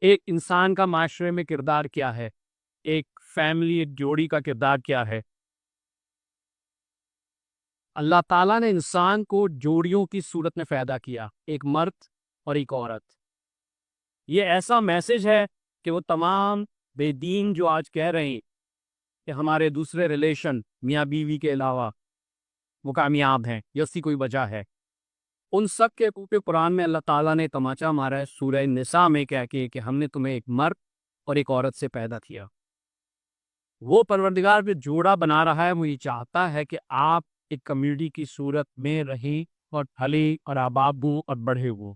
ایک انسان کا معاشرے میں کردار کیا ہے، ایک فیملی، ایک جوڑی کا کردار کیا ہے۔ اللہ تعالیٰ نے انسان کو جوڑیوں کی صورت میں پیدا کیا، ایک مرد اور ایک عورت۔ یہ ایسا میسج ہے کہ وہ تمام بے دین جو آج کہہ رہے ہیں کہ ہمارے دوسرے ریلیشن میاں بیوی کے علاوہ وہ کامیاب ہیں، یہ اسی کوئی وجہ ہے۔ ان سب کے اوپر قرآن میں اللہ تعالیٰ نے تماچا مارا ہے سورہ نساء میں کہہ کے کہ ہم نے تمہیں ایک مرد اور ایک عورت سے پیدا کیا۔ وہ پروردگار جو جوڑا بنا رہا ہے وہ یہ چاہتا ہے کہ آپ ایک کمیونٹی کی صورت میں رہیں اور پھلے اور آباد ہوں اور بڑھے ہوں۔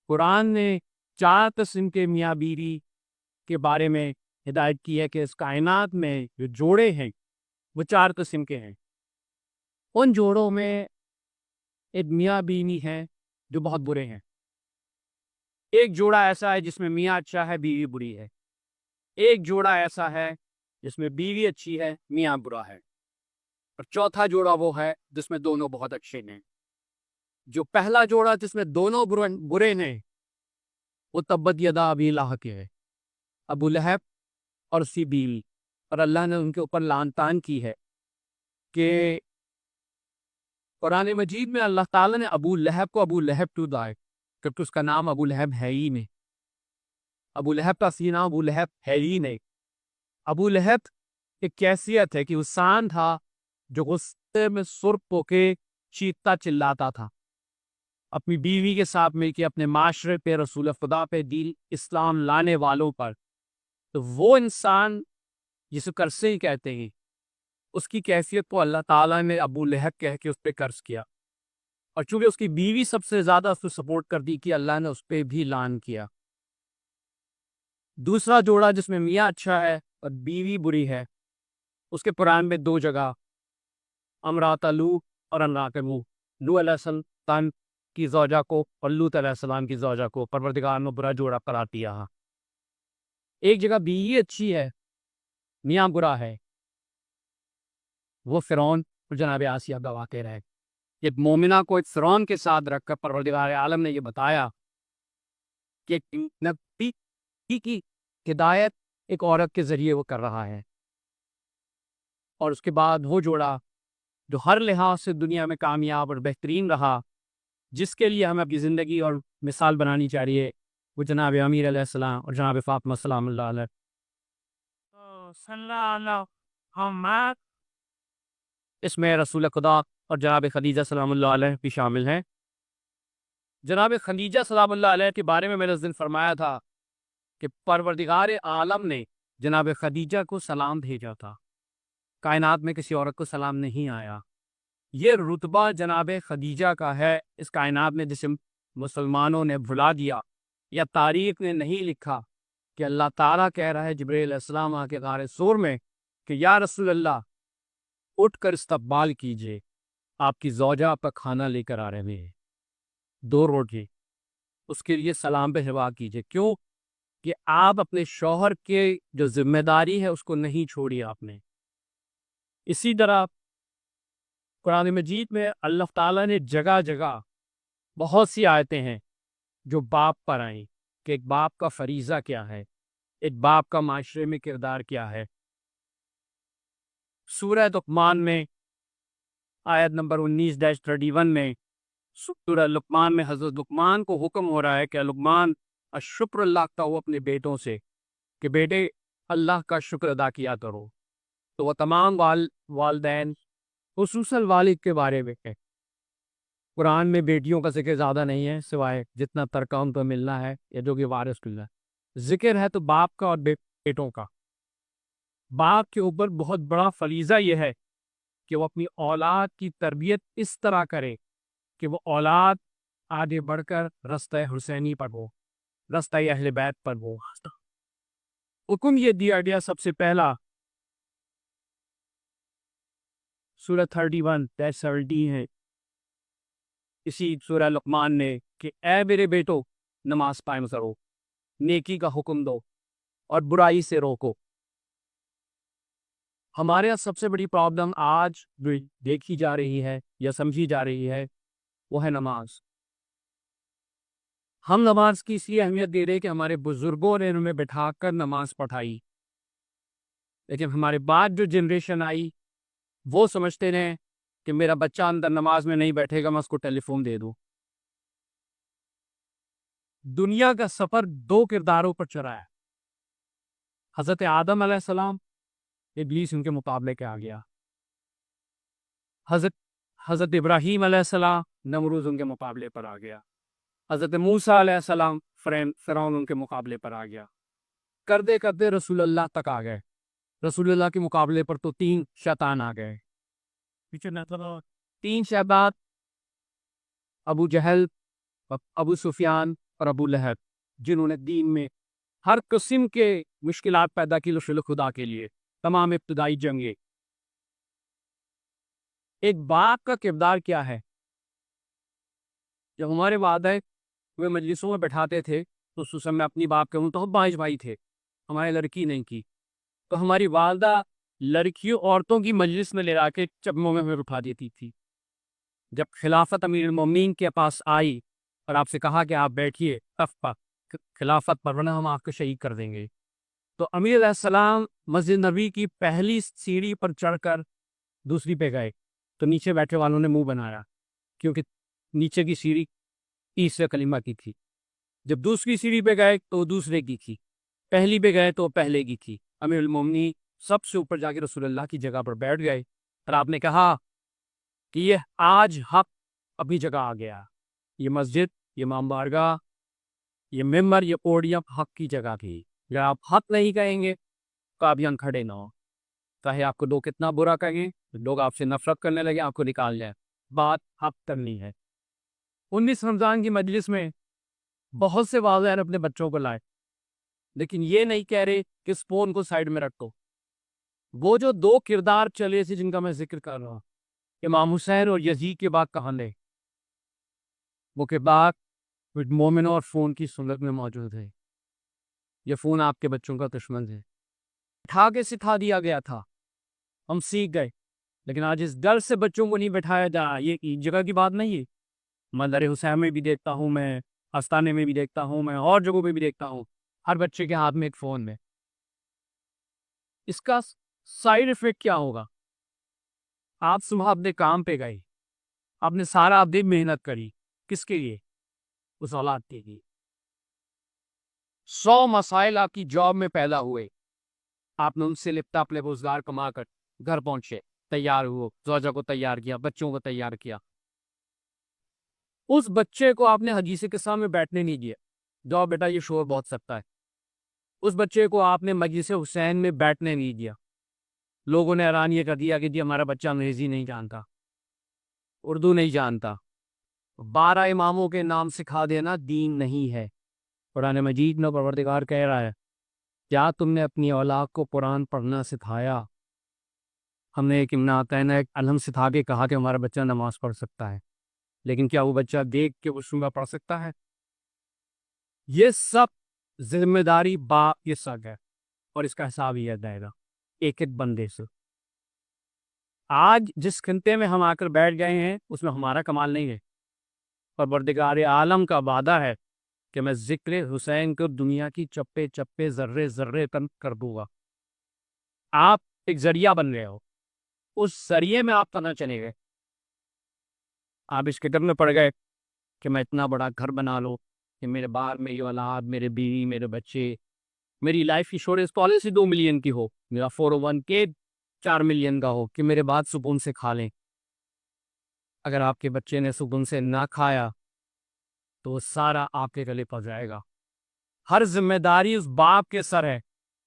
قرآن نے 4 قسم کے میاں بیوی کے بارے میں ہدایت کی ہے کہ اس کائنات میں جو جوڑے ہیں وہ 4 قسم کے ہیں۔ ان جوڑوں میں ایک میاں بیوی ہیں جو بہت برے ہیں، ایک جوڑا ایسا ہے جس میں میاں اچھا ہے بیوی بری ہے، ایک جوڑا ایسا ہے جس میں بیوی اچھی ہے میاں برا ہے، اور چوتھا جوڑا وہ ہے جس میں دونوں بہت اچھے ہیں۔ جو پہلا جوڑا جس میں دونوں برے ہیں وہ تبت یدا ابی لہب کے ہے، ابو لہب اور اس کی بیوی، اور اللہ نے ان کے اوپر لعن طعن کی ہے کہ قرآن مجید میں اللہ تعالیٰ نے ابو لہب کو ابو لہب کیوں دائے، کیونکہ اس کا نام ابو لہب ہے ہی نہیں۔ ابو لہب کا اصلی نام ابو لہب ہے ہی نہیں۔ ابو لہب ایک کیفیت ہے کہ انسان تھا جو غصے میں سرخ ہو کے چیختا چلاتا تھا اپنی بیوی کے ساتھ مل کے اپنے معاشرے پہ، رسول خدا پہ، دین اسلام لانے والوں پر۔ تو وہ انسان جسے قرضے ہی کہتے ہیں، اس کی کیفیت کو اللہ تعالیٰ نے ابو لہب کہہ کے اس پہ قرض کیا، اور چونکہ اس کی بیوی سب سے زیادہ اس کو سپورٹ کر دی کہ اللہ نے اس پہ بھی لعن کیا۔ دوسرا جوڑا جس میں میاں اچھا ہے اور بیوی بری ہے، اس کے قرآن میں 2 جگہ امرات لو اور امرات نوح، نوح علیہ السلام کی زوجہ کو اور لوط علیہ السلام کی زوجہ کو پروردگار نے برا جوڑا قرار دیا۔ ایک جگہ بیوی اچھی ہے میاں برا ہے، وہ فرعون اور جناب آسیہ کا واقعہ ہے۔ ایک مومنہ کو ایک فرعون کے ساتھ رکھ کر پروردگار عالم نے یہ بتایا کہ نبی کی ہدایت ایک عورت کے ذریعے وہ کر رہا ہے، اور اس کے بعد وہ جوڑا جو ہر لحاظ سے دنیا میں کامیاب اور بہترین رہا، جس کے لیے ہمیں اپنی زندگی اور مثال بنانی چاہیے، وہ جناب امیر علیہ السلام اور جناب فاطمہ سلام اللہ علیہ۔ اس میں رسول خدا اور جناب خدیجہ سلام اللہ علیہ بھی شامل ہیں۔ جناب خدیجہ سلام اللہ علیہ کے بارے میں نے اس دن فرمایا تھا کہ پروردگار عالم نے جناب خدیجہ کو سلام بھیجا تھا، کائنات میں کسی عورت کو سلام نہیں آیا۔ یہ رتبہ جناب خدیجہ کا ہے اس کائنات میں، جسے مسلمانوں نے بھلا دیا یا تاریخ نے نہیں لکھا، کہ اللہ تعالیٰ کہہ رہا ہے جبرائیل علیہ السلام آ کے غار ثور میں کہ یا رسول اللہ اٹھ کر استقبال کیجئے، آپ کی زوجہ آپ کا کھانا لے کر آ رہے ہیں، 2 روٹی، اس کے لیے سلام بھیجوا کیجئے۔ کیوں کہ آپ اپنے شوہر کے جو ذمہ داری ہے اس کو نہیں چھوڑی آپ نے۔ اسی طرح قرآن مجید میں اللہ تعالیٰ نے جگہ جگہ بہت سی آیتیں ہیں جو باپ پر آئیں کہ ایک باپ کا فریضہ کیا ہے، ایک باپ کا معاشرے میں کردار کیا ہے۔ سورہ لقمان میں آیت نمبر 19-31 میں، سورہ لقمان میں حضرت لقمان کو حکم ہو رہا ہے کہ لقمان شکر اللہ کا ہو اپنے بیٹوں سے کہ بیٹے اللہ کا شکر ادا کیا کرو۔ تو وہ تمام والدین خصوصاً والد کے بارے میں ہے۔ قرآن میں بیٹیوں کا ذکر زیادہ نہیں ہے سوائے جتنا ترکہ ان کو ملنا ہے یا جو کہ وارث ملنا ہے۔ ذکر ہے تو باپ کا اور بیٹوں کا۔ باپ کے اوپر بہت بڑا فریضہ یہ ہے کہ وہ اپنی اولاد کی تربیت اس طرح کرے کہ وہ اولاد آگے بڑھ کر رستہ حسینی پر ہو، رستہ اہل بیت پر ہو۔ حکم یہ دیا گیا سب سے پہلا سورہ 31-17 ہے اسی سورہ لقمان نے کہ اے میرے بیٹو نماز قائم کرو، نیکی کا حکم دو اور برائی سے روکو۔ ہمارے یہاں سب سے بڑی پرابلم آج جو دیکھی جا رہی ہے یا سمجھی جا رہی ہے وہ ہے نماز۔ ہم نماز کی اس لیے اہمیت دے رہے کہ ہمارے بزرگوں نے ہمیں بٹھا کر نماز پڑھائی، لیکن ہمارے بعد جو جنریشن آئی وہ سمجھتے رہے کہ میرا بچہ اندر نماز میں نہیں بیٹھے گا، میں اس کو ٹیلی فون دے دوں۔ دنیا کا سفر دو کرداروں پر چلا ہے۔ حضرت آدم علیہ السلام، ابلیس ان کے مقابلے کے آ گیا۔ حضرت ابراہیم علیہ السلام، نمرود ان کے مقابلے پر آ گیا۔ حضرت موسیٰ علیہ السلام، فرعون ان کے مقابلے پر آ گیا۔ کرتے کرتے رسول اللہ تک آ گئے۔ رسول اللہ کے مقابلے پر تو 3 شیطان آ گئے۔ تین شیطان، ابو جہل، ابو سفیان اور ابو لہب، جنہوں نے دین میں ہر قسم کے مشکلات پیدا کی رسول خدا کے لیے، تمام ابتدائی جنگیں۔ ایک باپ کا کردار کیا ہے؟ جب ہمارے والدین وہ مجلسوں میں بیٹھاتے تھے تو اس سمے اپنی باپ کے تو ہم 5 بھائی تھے، ہماری لڑکی نہیں کی، تو ہماری والدہ لڑکیوں عورتوں کی مجلس میں لے جا کے چبموں میں ہمیں اٹھا دیتی تھی۔ جب خلافت امیر المومنین کے پاس آئی اور آپ سے کہا کہ آپ بیٹھیے خلافت پر، ورنہ ہم آپ کو شہید کر دیں گے، تو امیر علیہ السلام مسجد نبوی کی پہلی سیڑھی پر چڑھ کر دوسری پہ گئے، تو نیچے بیٹھے والوں نے منہ بنایا، کیونکہ نیچے کی سیڑھی عیسی کلمہ کی تھی۔ جب دوسری سیڑھی پہ گئے تو دوسرے کی تھی، پہلی پہ گئے تو پہلے کی تھی۔ امیر المومنین سب سے اوپر جا کے رسول اللہ کی جگہ پر بیٹھ گئے اور آپ نے کہا کہ یہ آج حق اپنی جگہ آ گیا، یہ مسجد، یہ امام بارگاہ، یہ ممبر، یہ پوڈیم حق کی جگہ تھی۔ اگر آپ حق نہیں کہیں گے تو آپ یہاں کھڑے نہ ہو، چاہے آپ کو لوگ کتنا برا کہیں، لوگ آپ سے نفرت کرنے لگے، آپ کو نکال جائیں، بات حق کرنی ہے۔ 19 رمضان کی مجلس میں بہت سے والدین اپنے بچوں کو لائے، لیکن یہ نہیں کہہ رہے کہ اس فون کو سائڈ میں رکھو۔ وہ جو 2 کردار چلے تھے جن کا میں ذکر کر رہا ہوں، امام حسین اور یزید کے بعد کہاں لے، وہ کردار مومنوں اور فون کی صورت میں موجود ہے۔ یہ فون آپ کے بچوں کا دشمن ہے، اٹھا کے سکھا دیا گیا تھا، ہم سیکھ گئے، لیکن آج اس ڈر سے بچوں کو نہیں بٹھایا جا رہا۔ یہ جگہ کی بات نہیں ہے، مندر حسین میں بھی دیکھتا ہوں، میں آستانے میں بھی دیکھتا ہوں، میں اور جگہوں پہ بھی دیکھتا ہوں، ہر بچے کے ہاتھ میں ایک فون میں۔ اس کا سائیڈ ایفیکٹ کیا ہوگا؟ آپ صبح اپنے کام پہ گئے، آپ نے سارا دن محنت کری، کس کے لیے؟ اس اولاد کے لیے۔ 100 مسائل آپ کی جاب میں پیدا ہوئے، آپ نے ان سے لپٹا، اپنے روزگار کما کر گھر پہنچے، تیار ہوئے، زوجہ کو تیار کیا، بچوں کو تیار کیا۔ اس بچے کو آپ نے حدیث کے سامنے بیٹھنے نہیں دیا، جاؤ بیٹا یہ شور بہت سکتا ہے۔ اس بچے کو آپ نے مجلس حسین میں بیٹھنے نہیں دیا، لوگوں نے اعلان یہ کر دیا کہ جی ہمارا بچہ انگریزی نہیں جانتا، اردو نہیں جانتا۔ 12 اماموں کے نام سکھا دینا دین نہیں ہے۔ قرآن مجید میں پروردگار کہہ رہا ہے، کیا تم نے اپنی اولاد کو قرآن پڑھنا سکھایا؟ ہم نے ایک امناتین ایک علم سکھا کے کہا کہ ہمارا بچہ نماز پڑھ سکتا ہے، لیکن کیا وہ بچہ دیکھ کے وہ سورہ پڑھ سکتا ہے؟ یہ سب ذمہ داری باپ کے ساتھ ہے، اور اس کا حساب یہ دے گا ایک ایک بندے سے۔ آج جس خطے میں ہم آ کر بیٹھ گئے ہیں اس میں ہمارا کمال نہیں ہے، پروردگار عالم کا وعدہ ہے کہ میں ذکر حسین کو دنیا کی چپے چپے ذرے ذرے تن کر دوں گا۔ آپ ایک ذریعہ بن رہے ہو، اس ذریعے میں آپ کہاں چلے گئے؟ آپ اس فکر میں پڑ گئے کہ میں اتنا بڑا گھر بنا لوں کہ میرے بعد میری اولاد، میرے بیوی، میرے بچے، میری لائف انشورنس پالیسی 2 ملین کی ہو، میرا 401k 4 ملین کا ہو، کہ میرے بعد سکون سے کھا لیں۔ اگر آپ کے بچے نے سکون سے نہ کھایا تو وہ سارا آپ کے گلے پڑ جائے گا۔ ہر ذمہ داری اس باپ کے سر ہے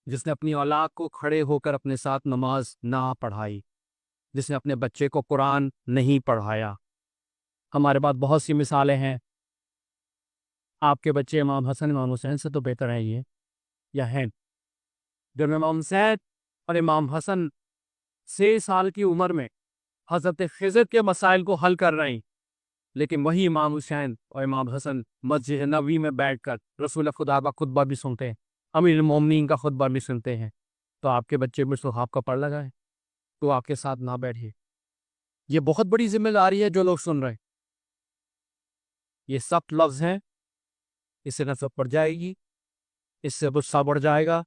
جس نے اپنی اولاد کو کھڑے ہو کر اپنے ساتھ نماز نہ پڑھائی، جس نے اپنے بچے کو قرآن نہیں پڑھایا۔ ہمارے پاس بہت سی مثالیں ہیں۔ آپ کے بچے امام حسن امام حسین سے تو بہتر ہیں یہ یا ہیں؟ جب امام حسین اور امام حسن 6 سال کی عمر میں حضرت خضر کے مسائل کو حل کر رہے ہیں، لیکن وہی امام حسین اور امام حسن مسجد نبوی میں بیٹھ کر رسول خدا کا خطبہ بھی سنتے ہیں، امیر المومنین کا خطبہ بھی سنتے ہیں، تو آپ کے بچے میں صحاب کا پڑھ لگا ہے تو آپ کے ساتھ نہ بیٹھے۔ یہ بہت بڑی ذمہ داری ہے جو لوگ سن رہے ہیں۔ یہ سب لفظ ہیں اس سے نفرت پڑ جائے گی، اس سے غصہ بڑھ جائے گا،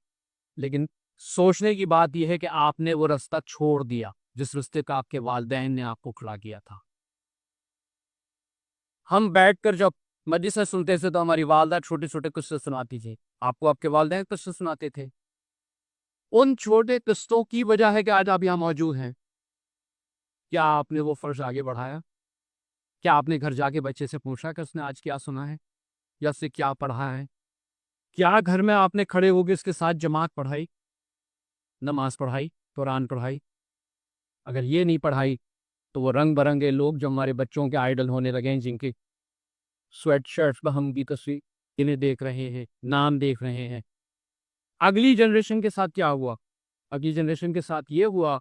لیکن سوچنے کی بات یہ ہے کہ آپ نے وہ راستہ چھوڑ دیا جس راستے کا آپ کے والدین نے آپ کو کھلا کیا تھا۔ ہم بیٹھ کر جب مجلسیں سنتے تھے تو ہماری والدہ چھوٹے چھوٹے قصے سناتی تھی، آپ کو آپ کے والدین قصے سناتے تھے۔ ان چھوٹے قصوں کی وجہ ہے کہ آج آپ یہاں موجود ہیں۔ کیا آپ نے وہ فرض آگے بڑھایا؟ کیا آپ نے گھر جا کے بچے سے پوچھا کہ اس نے آج کیا سنا ہے یا اس سے کیا پڑھا ہے؟ کیا گھر میں آپ نے کھڑے ہو کے اس کے ساتھ جماعت پڑھائی، نماز پڑھائی، قرآن پڑھائی؟ اگر یہ نہیں پڑھائی تو وہ رنگ برنگے لوگ جو ہمارے بچوں کے آئیڈل ہونے لگے ہیں، جن کی سویٹ شرٹس پہ ہم کی تصویر انہیں دیکھ رہے ہیں، نام دیکھ رہے ہیں، اگلی جنریشن کے ساتھ کیا ہوا؟ اگلی جنریشن کے ساتھ یہ ہوا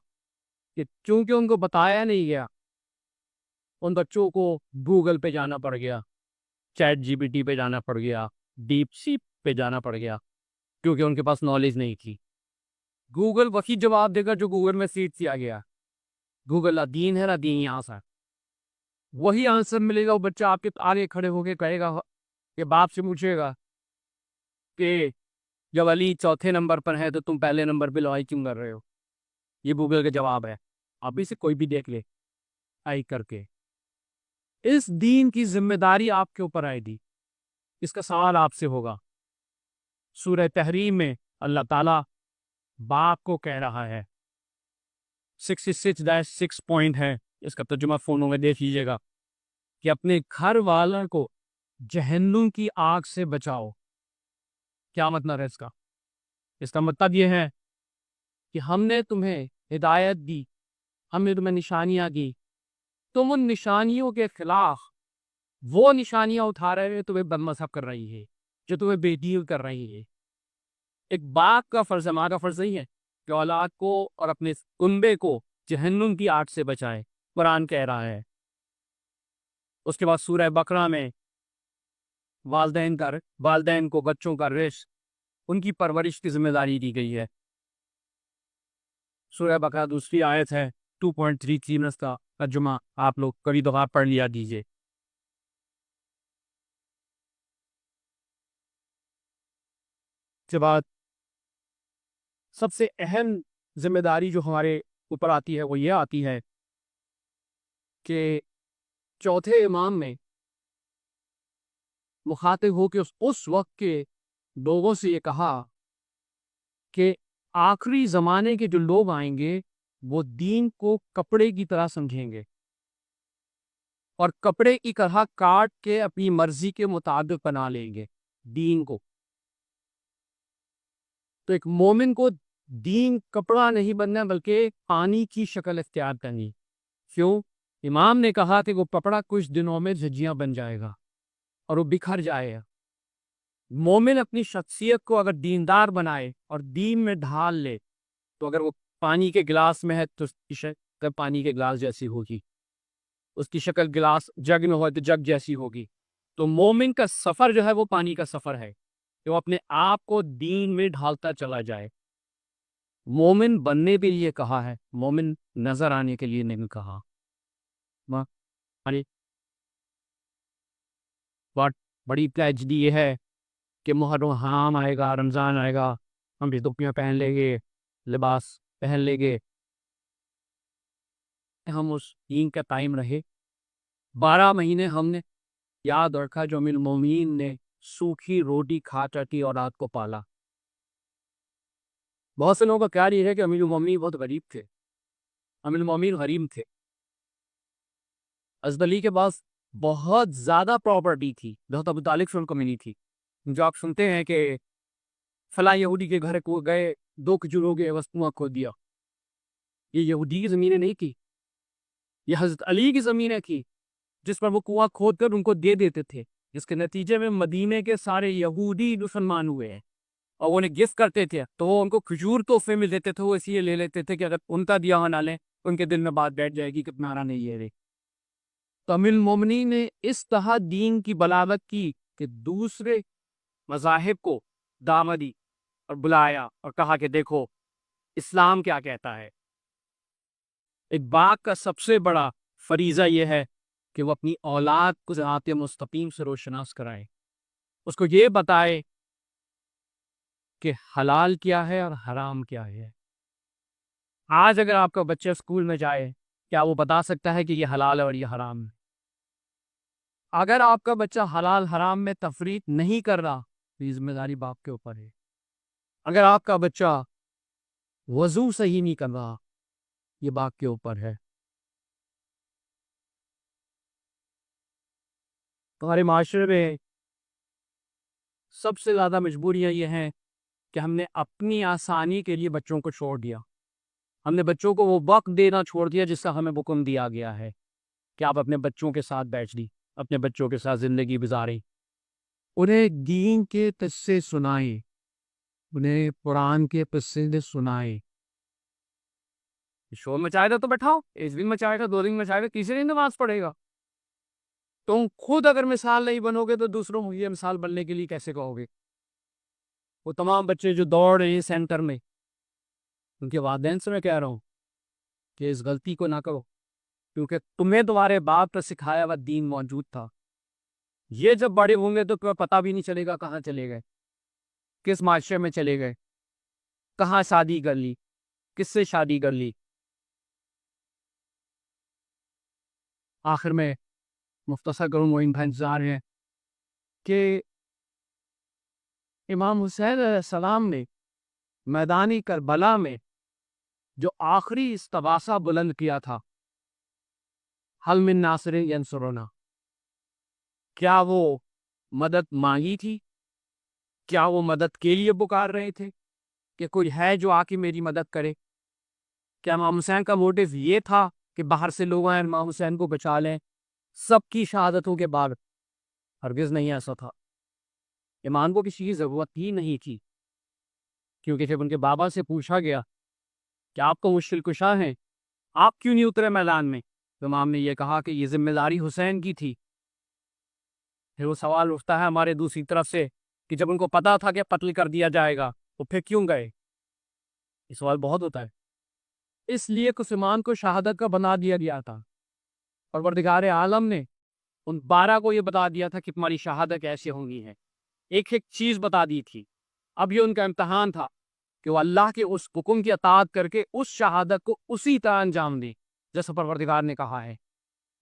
کہ چونکہ ان کو بتایا نہیں گیا، ان بچوں کو گوگل پہ جانا پڑ گیا، چیٹ جی پی ٹی پہ جانا پڑ گیا، ڈیپ سی پہ جانا پڑ گیا، کیونکہ ان کے پاس نالج نہیں تھی۔ گوگل وہی جواب دے گا جو گوگل میں سیٹ کیا گیا۔ گوگل نہ دین ہے نہ دین یہاں سے، وہی آنسر ملے گا۔ وہ بچہ آپ کے آگے کھڑے ہو کے کہے گا کہ باپ سے پوچھے گا کہ جب علی چوتھے نمبر پر ہے تو تم پہلے نمبر پہ لڑائی کیوں کر رہے ہو؟ یہ گوگل کا جواب ہے، ابھی سے کوئی بھی دیکھ لے آئی کر کے۔ اس دین کی ذمہ داری آپ کے اوپر آئے دی، اس کا سوال آپ سے ہوگا۔ سورہ تحریم میں اللہ تعالیٰ باپ کو کہہ رہا ہے، 66-6 پوائنٹ ہے، اس کا ترجمہ فونوں میں دیکھ لیجیے گا، کہ اپنے گھر والوں کو جہنم کی آگ سے بچاؤ۔ کیا مطلب ہے اس کا؟ اس کا مطلب یہ ہے کہ ہم نے تمہیں ہدایت دی، ہم نے تمہیں نشانیاں دی، تم ان نشانیوں کے خلاف وہ نشانیاں اٹھا رہے ہیں تمہیں بد مذہب کر رہی ہے، جو تمہیں بے دین کر رہی ہے۔ ایک باپ کا فرض ہے، ماں کا فرض نہیں ہے کہ اولاد کو اور اپنے کنبے کو جہنم کی آگ سے بچائے، قرآن کہہ رہا ہے۔ اس کے بعد سورہ بقرہ میں والدین کو بچوں کا رزق، ان کی پرورش کی ذمہ داری دی گئی ہے۔ سورہ بقرہ دوسری آیت ہے، 2.33 اس کا ترجمہ آپ لوگ کبھی دفعہ پڑھ لیا دیجیے۔ اس کے بعد سب سے اہم ذمہ داری جو ہمارے اوپر آتی ہے وہ یہ آتی ہے کہ چوتھے امام میں مخاطب ہو کے اس وقت کے لوگوں سے یہ کہا کہ آخری زمانے کے جو لوگ آئیں گے وہ دین کو کپڑے کی طرح سمجھیں گے اور کپڑے کی طرح کاٹ کے اپنی مرضی کے مطابق بنا لیں گے دین کو۔ تو ایک مومن کو دین کپڑا نہیں بننا بلکہ پانی کی شکل اختیار کرنی۔ کیوں؟ امام نے کہا کہ وہ کپڑا کچھ دنوں میں جھجیاں بن جائے گا اور وہ بکھر جائے گا۔ مومن اپنی شخصیت کو اگر دیندار بنائے اور دین میں ڈھال لے تو اگر وہ پانی کے گلاس میں ہے تو اس کی شکل پانی کے گلاس جیسی ہوگی، اس کی شکل گلاس جگ میں ہو تو جگ جیسی ہوگی۔ تو مومن کا سفر جو ہے وہ پانی کا سفر ہے کہ وہ اپنے آپ کو دین میں ڈھالتا چلا جائے۔ مومن بننے کے لیے کہا ہے، مومن نظر آنے کے لیے نہیں کہا۔ بڑی ٹریجڈی یہ ہے کہ محرم آئے گا، رمضان آئے گا، ہم بھی ٹوپیاں پہن لیں گے، لباس پہن لیں گے، ہم اس دین کا ٹائم رہے 12 مہینے ہم نے یاد رکھا جو امیر المومنین نے سوکھی روٹی کھا چکی اور رات کو پالا۔ بہت سے لوگوں کا خیال یہ ہے کہ امیر المومنین بہت غریب تھے، امیر المومنین غریب تھے۔ حضرت علی کے پاس بہت زیادہ پراپرٹی تھی، بہت ابو طالب سے ان کو ملی تھی۔ جو آپ سنتے ہیں کہ فلاں یہودی کے گھر کو گئے، 2 کھجوروں کے عوض کنواں کھود دیا، یہ یہودی کی زمینیں نہیں تھی، یہ حضرت علی کی زمینیں تھی جس پر وہ کنواں کھود کر ان کو دے دیتے تھے، جس کے نتیجے میں مدینے کے سارے یہودی مسلمان ہوئے ہیں اور وہ انہیں گفٹ کرتے تھے، تو وہ ان کو کھجور تحفے میں دیتے تھے، وہ اس لیے لے لیتے تھے کہ اگر ان کا دیا ہوا نہ لیں ان کے دل میں بات بیٹھ جائے گی کہ تمہارا نہیں ہے۔ تو امیر المومنین نے اس طرح دین کی بلاغت کی کہ دوسرے مذاہب کو دعوت دی اور بلایا اور کہا کہ دیکھو اسلام کیا کہتا ہے۔ ایک باپ کا سب سے بڑا فریضہ یہ ہے کہ وہ اپنی اولاد کو صراط مستقیم سے روشناس کرائے۔ اس کو یہ بتائے کہ حلال کیا ہے اور حرام کیا ہے۔ آج اگر آپ کا بچہ اسکول میں جائے، کیا وہ بتا سکتا ہے کہ یہ حلال ہے اور یہ حرام ہے؟ اگر آپ کا بچہ حلال حرام میں تفریق نہیں کر رہا تو یہ ذمہ داری باپ کے اوپر ہے۔ اگر آپ کا بچہ وضو صحیح نہیں کر رہا، یہ باپ کے اوپر ہے۔ ہمارے معاشرے میں سب سے زیادہ مجبوریاں یہ ہیں کہ ہم نے اپنی آسانی کے لیے بچوں کو چھوڑ دیا۔ ہم نے بچوں کو وہ وقت دینا چھوڑ دیا جس کا ہمیں حکم دیا گیا ہے کہ آپ اپنے بچوں کے ساتھ بیٹھ لی، اپنے بچوں کے ساتھ زندگی گزاریں، انہیں دین کے قصے سنائیں، انہیں قرآن کے قصے سنائیں۔ شور مچائے گا تو بٹھاؤ، ایک دن مچائے گا، 2 دن مچائے گا، تیسرے دن نماز پڑھے گا۔ تم خود اگر مثال نہیں بنو گے تو دوسروں کو یہ مثال بننے کے لیے کیسے کہو گے؟ وہ تمام بچے جو دوڑ رہے ہیں سینٹر میں، ان کے والدین سے میں کہہ رہا ہوں کہ اس غلطی کو نہ کرو، کیونکہ تمہیں تمہارے باپ کا سکھایا ہوا دین موجود تھا۔ یہ جب بڑے ہوں گے تو تمہیں پتہ بھی نہیں چلے گا کہاں چلے گئے، کس معاشرے میں چلے گئے، کہاں شادی کر لی، کس سے شادی کر لی۔ آخر میں مختصر کروں، وہ انتظار ہے کہ امام حسین علیہ السلام نے میدانی کربلا میں جو آخری استغاثہ بلند کیا تھا، حل من ناصر ینصرنا، کیا وہ مدد مانگی تھی؟ کیا وہ مدد کے لیے پکار رہے تھے کہ کوئی ہے جو آ کے میری مدد کرے؟ کیا امام حسین کا موٹو یہ تھا کہ باہر سے لوگ آئیں امام حسین کو بچا لیں سب کی شہادتوں کے بعد؟ ہرگز نہیں ایسا تھا۔ امام کو کسی کی ضرورت ہی نہیں تھی، کیونکہ جب ان کے بابا سے پوچھا گیا کہ آپ کو مشکل کشا ہیں، آپ کیوں نہیں اترے میدان میں، تو امام نے یہ کہا کہ یہ ذمہ داری حسین کی تھی۔ پھر وہ سوال اٹھتا ہے ہمارے دوسری طرف سے کہ جب ان کو پتا تھا کہ قتل کر دیا جائے گا تو پھر کیوں گئے؟ یہ سوال بہت ہوتا ہے۔ اس لیے کہ امام کو شہادت کا بنا دیا گیا تھا، اور پروردگار عالم نے ان 12 کو یہ بتا دیا تھا کہ تمہاری شہادت کیسے ہونی ہے، ایک ایک چیز بتا دی تھی۔ اب یہ ان کا امتحان تھا کہ وہ اللہ کے اس حکم کی اطاعت کر کے اس شہادت کو اسی طرح انجام دیں جیسا پروردگار نے کہا ہے۔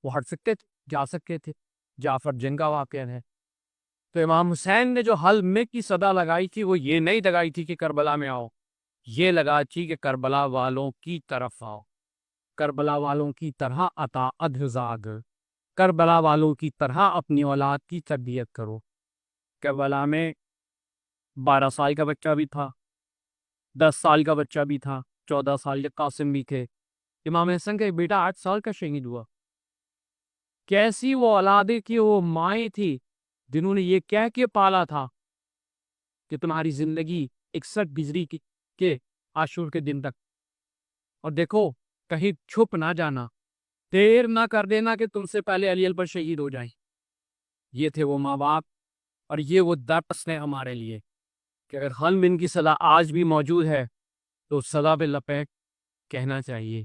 وہ ہٹ سکتے تھے، جا سکتے تھے، جعفر جن کا واقعہ ہے۔ تو امام حسین نے جو حل میں کی صدا لگائی تھی وہ یہ نہیں لگائی تھی کہ کربلا میں آؤ، یہ لگائی تھی کہ کربلا والوں کی طرف آؤ، کربلا والوں کی طرح اطاعت زاد، کربلا والوں کی طرح اپنی اولاد کی تربیت کرو۔ کربلا میں 12 سال کا بچہ بھی تھا، 10 سال کا بچہ بھی تھا، 14 سال کے قاسم بھی تھے۔ امام حسن کا ایک بیٹا 8 سال کا شہید ہوا۔ کیسی وہ اولادیں کی وہ مائیں تھی جنہوں نے یہ کہہ کے پالا تھا کہ تمہاری زندگی 61 گجری کے عاشور کے دن تک، اور دیکھو کہیں چھپ نہ جانا، دیر نہ کر دینا کہ تم سے پہلے علی پر شہید ہو جائیں۔ یہ تھے وہ ماں باپ، اور یہ وہ درس ہے ہمارے لیے کہ اگر حلم ان کی صلاح آج بھی موجود ہے تو صدا پہ لپیٹ کہنا چاہیے،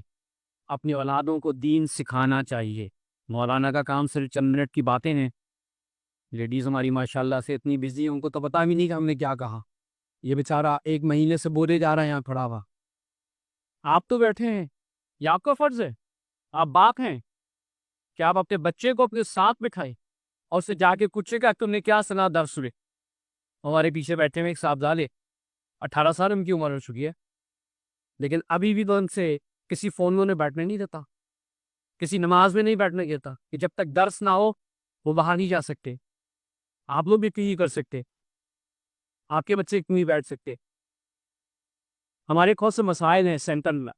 اپنی اولادوں کو دین سکھانا چاہیے۔ مولانا کا کام صرف چند منٹ کی باتیں ہیں، لیڈیز ہماری ماشاءاللہ سے اتنی بزی ہیں ان کو تو پتہ بھی نہیں کہ ہم نے کیا کہا۔ یہ بیچارہ 1 مہینے سے بولے جا رہا ہے یہاں کھڑا ہوا، آپ تو بیٹھے ہیں، یہ آپ کا فرض ہے، آپ باپ ہیں کہ آپ اپنے بچے کو اپنے ساتھ بٹھائیں اور اسے جا کے پوچھے گا تم نے کیا سنا درس سنے۔ ہمارے پیچھے بیٹھے ہوئے ایک صاحبزادے 18 سال ان کی عمر ہو چکی ہے، لیکن ابھی بھی تو ان سے کسی فون میں بیٹھنے نہیں دیتا، کسی نماز میں نہیں بیٹھنے دیتا کہ جب تک درس نہ ہو وہ باہر نہیں جا سکتے۔ آپ لوگ بھی کیوں نہیں کر سکتے؟ آپ کے بچے کیوں نہیں بیٹھ سکتے؟ ہمارے بہت سے مسائل ہیں سینٹر میں،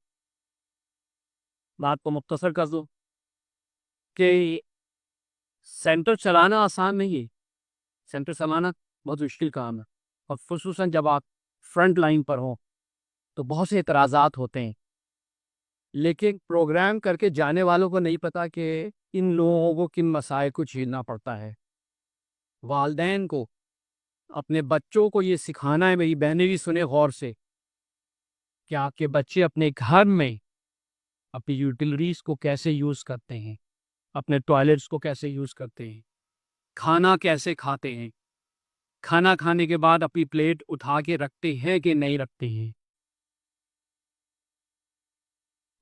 بات کو مختصر کر دوں کہ سینٹر چلانا آسان نہیں ہے، سینٹر چلانا بہت مشکل کام ہے، اور خصوصاً جب آپ فرنٹ لائن پر ہوں تو بہت سے اعتراضات ہوتے ہیں، لیکن پروگرام کر کے جانے والوں کو نہیں پتا کہ ان لوگوں کو کن مسائل کو جھیلنا پڑتا ہے۔ والدین کو اپنے بچوں کو یہ سکھانا ہے، میری بہنیں بھی سنیں غور سے، کہ آپ کے بچے اپنے گھر میں اپنی یوٹیلیٹیز کو کیسے یوز کرتے ہیں، اپنے ٹوائلٹس کو کیسے یوز کرتے ہیں، کھانا کیسے کھاتے ہیں، کھانا کھانے کے بعد اپنی پلیٹ اٹھا کے رکھتے ہیں کہ نہیں رکھتے ہیں؟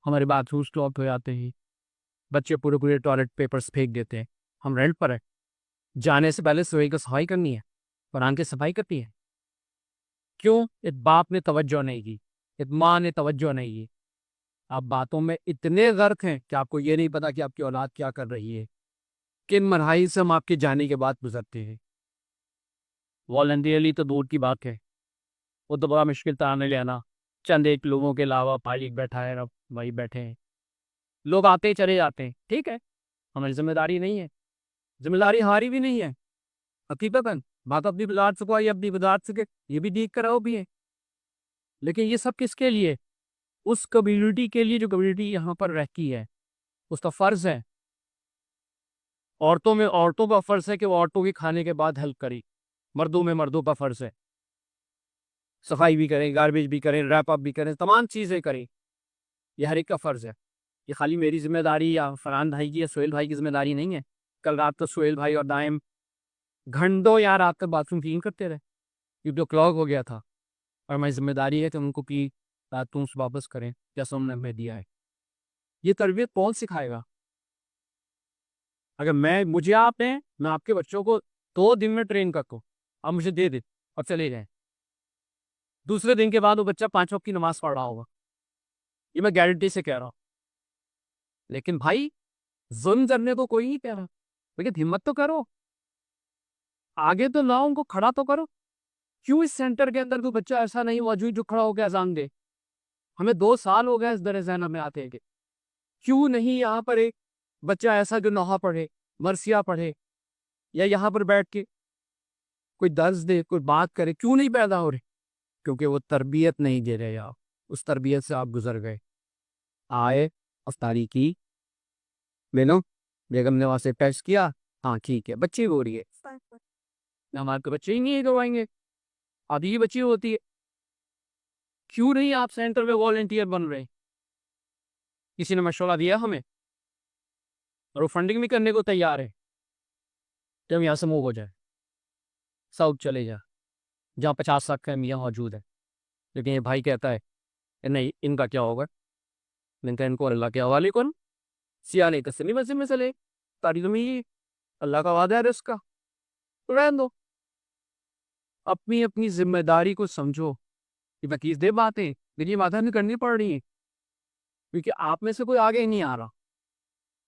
ہمارے باتھ روم اسٹاپ ہو جاتے ہیں، بچے پورے پورے ٹوائلٹ پیپرز پھینک دیتے ہیں. ہم رینٹ پر ہیں، جانے سے پہلے سوئی کو صفائی کرنی ہے، قرآن کی صفائی کرنی ہے. کیوں؟ ایک باپ نے توجہ نہیں کی، ایک ماں نے توجہ نہیں کی. آپ باتوں میں اتنے غرق ہیں کہ آپ کو یہ نہیں پتا کہ آپ کی اولاد کیا کر رہی ہے، کن مراحل سے ہم آپ کے جانے کے بعد گزرتے ہیں. والنٹیئرلی تو دور کی بات ہے، وہ تو بڑا مشکل تھا آنے لینا. چند ایک لوگوں کے علاوہ پائلٹ بیٹھا ہے، اب وہی بیٹھے ہیں. لوگ آتے چلے جاتے ہیں، ٹھیک ہے، ہماری ذمہ داری نہیں ہے، ذمہ داری ہماری بھی نہیں ہے. حقیقتاً بات اپنی بذات سے کو، یہ اپنی بذات سے یہ بھی دیکھ کر رہو بھی ہے. لیکن یہ سب کس کے لیے؟ اس کمیونٹی کے لیے جو کمیونٹی یہاں پر رہتی ہے. اس کا فرض ہے، عورتوں کا فرض ہے کہ وہ عورتوں کے کھانے کے بعد ہیلپ کریں. مردوں میں مردوں کا فرض ہے، صفائی بھی کریں، گاربیج بھی کریں، ریپ اپ بھی کریں، تمام چیزیں کریں. یہ ہر ایک کا فرض ہے. یہ خالی میری ذمہ داری یا فرحان بھائی کی یا سہیل بھائی کی ذمہ داری نہیں ہے. کل رات تو سہیل بھائی اور دائم گھنٹوں یا رات تک باتھ روم کلین کرتے رہے کیونکہ کلاگ ہو گیا تھا، اور ہماری ذمہ داری ہے کہ ان کو کی باتھ روم واپس کریں جیسا ہم نے ہمیں دیا ہے. یہ تربیت کون سکھائے گا؟ اگر مجھے آپ نے، میں آپ کے بچوں کو 2 دن میں ٹرین کرتا ہوں، آپ مجھے دے دیں اور چلے جائیں، دوسرے دن کے بعد وہ بچہ 5 وقت کی نماز پڑھ رہا ہوگا. یہ میں گارنٹی سے کہہ رہا ہوں. لیکن بھائی ظلم کرنے کو کوئی نہیں کہہ رہا، لیکن ہمت تو کرو، آگے تو لاؤ، ان کو کھڑا تو کرو. کیوں اس سینٹر کے اندر کوئی بچہ ایسا نہیں موجود جو کھڑا ہو کے اذان دے؟ ہمیں 2 سال ہو گئے اس در ذہن میں آتے کہ کیوں نہیں یہاں پر ایک بچہ ایسا جو نوحہ پڑھے، مرثیہ پڑھے، یا یہاں پر بیٹھ کے کوئی درس دے، کوئی بات کرے. کیوں نہیں پیدا ہو رہے؟ کیونکہ وہ تربیت نہیں دے رہے. آپ اس تربیت سے آپ گزر گئے. آئے افطاری کی، بینو بیگم نے وہاں سے ٹیسٹ کیا، ہاں ٹھیک ہے، بچی ہو رہی ہے، ہمارے کو بچے ہی نہیں کروائیں گے، آدھی ہی بچی ہوتی ہے. کیوں نہیں آپ سینٹر میں والنٹیئر بن رہے؟ کسی نے مشورہ دیا ہمیں؟ اور وہ فنڈنگ بھی کرنے کو تیار ہے. جب یہاں سے موو ہو جائے، ساؤتھ چلے جا جہاں 50 لاکھ کا میاں موجود ہے. لیکن یہ بھائی کہتا ہے کہ نہیں، ان کا کیا ہوگا؟ میں نے کہا ان کو اللہ کے حوالے کون، سیانے تسلیم مسجد میں چلے، تاریخ میں اللہ کا وعدہ ہے رزق کا، رہن دو. اپنی اپنی ذمہ داری کو سمجھو. یہ بکیز دے باتیں میری باتیں نہیں کرنی پڑ رہی ہیں کیونکہ آپ میں سے کوئی آگے ہی نہیں آ رہا.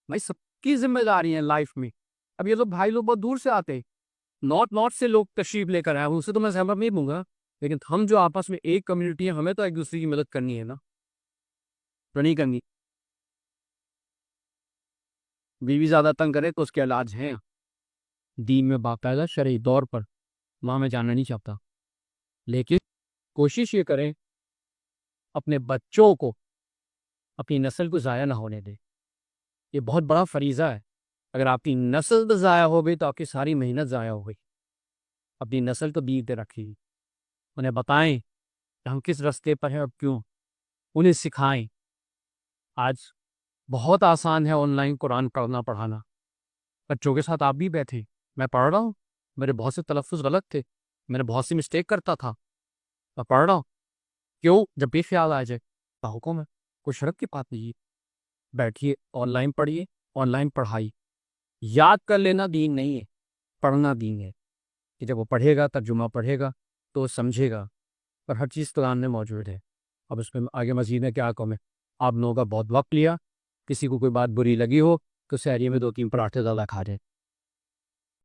بھائی سب کی ذمہ داری ہے لائف میں. اب یہ لوگ بھائی لوگ بہت دور سے آتے، نارتھ سے لوگ تشریف لے کر آئے، ان سے تو میں سہمت نہیں دوں گا. لیکن ہم جو آپس میں ایک کمیونٹی ہے، ہمیں تو ایک دوسرے کی مدد کرنی ہے نا، تو نہیں کرنی. بیوی زیادہ تنگ کرے تو اس کے علاج ہیں دین میں باقاعدہ شرعی طور پر، وہاں میں جاننا نہیں چاہتا. لیکن کوشش یہ کریں اپنے بچوں کو، اپنی نسل کو ضائع نہ ہونے دیں. یہ بہت بڑا فریضہ ہے. اگر آپ کی نسل ضائع ہو گئی تو آپ کی ساری محنت ضائع ہو گئی. اپنی نسل کو دین پہ رکھیے، انہیں بتائیں کہ ہم کس راستے پر ہیں اور کیوں، انہیں سکھائیں. آج بہت آسان ہے آن لائن قرآن پڑھنا پڑھانا. بچوں کے ساتھ آپ بھی بیٹھے، میں پڑھ رہا ہوں، میرے بہت سے تلفظ غلط تھے، میں نے بہت سی مسٹیک کرتا تھا، میں پڑھ رہا ہوں. کیوں؟ جب بھی خیال آ جائے کا حکم ہے، کوئی شرک کی بات نہیں ہے. بیٹھیے، آن لائن پڑھیے، آن لائن پڑھائی. یاد کر لینا دین نہیں ہے، پڑھنا دین ہے. کہ جب وہ پڑھے گا، ترجمہ پڑھے گا تو سمجھے گا. پر ہر چیز قرآن میں موجود ہے. اب اس میں آگے مزید ہے کیا کہوں میں. آپ لوگوں کا بہت وقت لیا. کسی کو کوئی بات بری لگی ہو تو سحری میں 2-3 پراٹھے زیادہ کھا جائے.